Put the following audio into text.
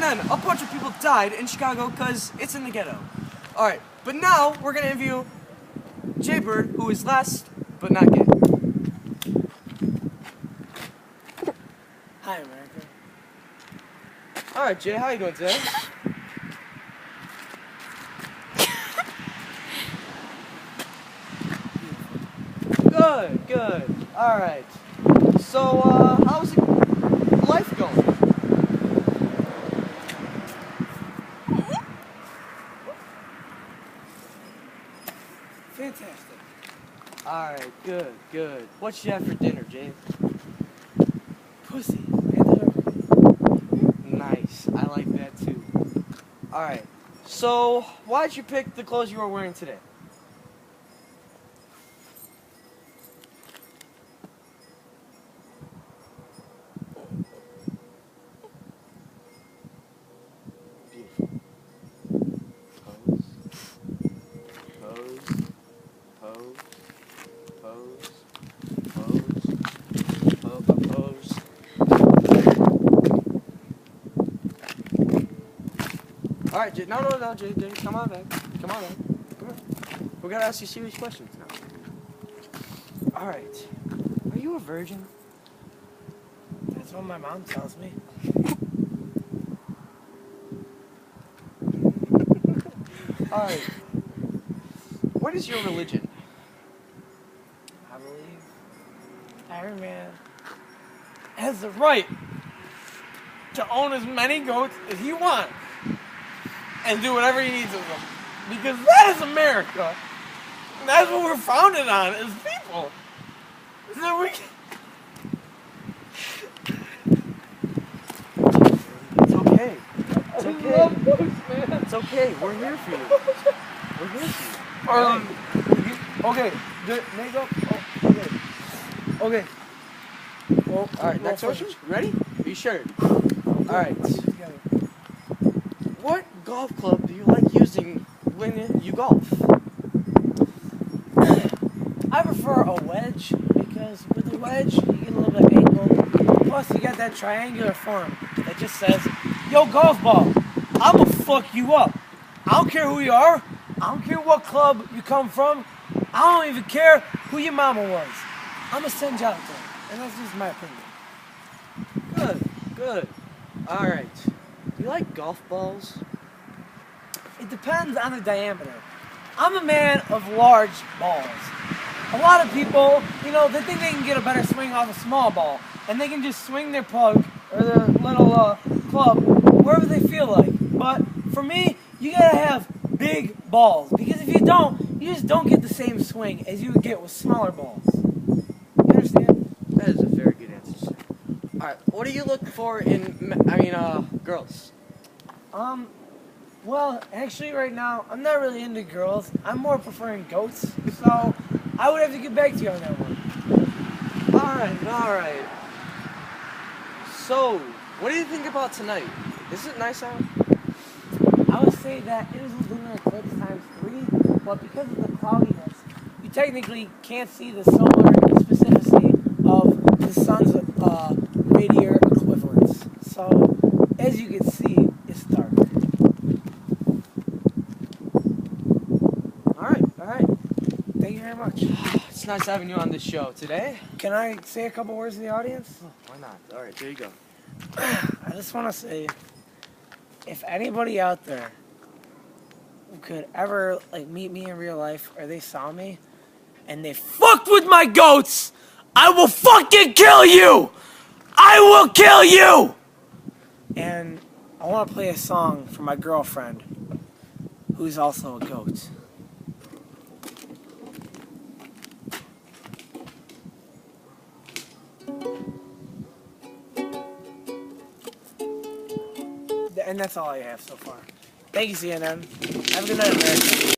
CNN, a bunch of people died in Chicago because it's in the ghetto. Alright, but now we're going to interview Jay Bird, who is last but not gay. Hi, America. Alright, Jay, how you doing today? Good, good. Alright. So, how's life going? Fantastic. Alright, good, good. What you have for dinner, Jay? Pussy. Nice. I like that too. Alright. So, why'd you pick the clothes you are wearing today? Pose. Alright, Jay, no, Jay, come on back. Come on. We're gonna ask you serious questions now. Alright. Are you a virgin? That's what my mom tells me. Alright. What is your religion? I believe every man has the right to own as many goats as he wants and do whatever he needs with them. Because that is America. And that's what we're founded on as people. So we can... It's okay. It's okay. I love goats, man. It's okay. We're here for you. We're here for you. Okay. Make up. Oh, okay. Okay. Well, Alright, next question. Ready? Are you sure? Alright. What golf club do you like using when you golf? I prefer a wedge because with a wedge you get a little bit of angle. Plus you got that triangular form that just says, "Yo, golf ball, I'ma fuck you up. I don't care who you are. I don't care what club you come from. I don't even care who your mama was. I'ma send you out there." And that's just my opinion. Good. Alright. Do you like golf balls? It depends on the diameter. I'm a man of large balls. A lot of people, they think they can get a better swing off a small ball, and they can just swing their plug or their little club wherever they feel like. But for me, you gotta have big balls, because if you don't, you just don't get the same swing as you would get with smaller balls. You understand? That is a very good answer, sir. Alright, what do you look for in, girls? Well, actually right now, I'm not really into girls. I'm more preferring goats, so I would have to get back to you on that one. Alright. So, what do you think about tonight? Is it nice out? I would say that it is a lunar eclipse ×3, but because of the cloudiness, you technically can't see the solar specificity of the sun's radiator equivalence. So, as you can see, it's dark. Alright. Thank you very much. It's nice having you on this show today. Can I say a couple words to the audience? Oh, why not? Alright, there you go. I just want to say, if anybody out there could ever meet me in real life, or they saw me and they fucked with my goats, I will fucking kill you! I will kill you! And I want to play a song for my girlfriend, who's also a goat. And that's all I have so far. Thank you, CNN. Have a good night, America.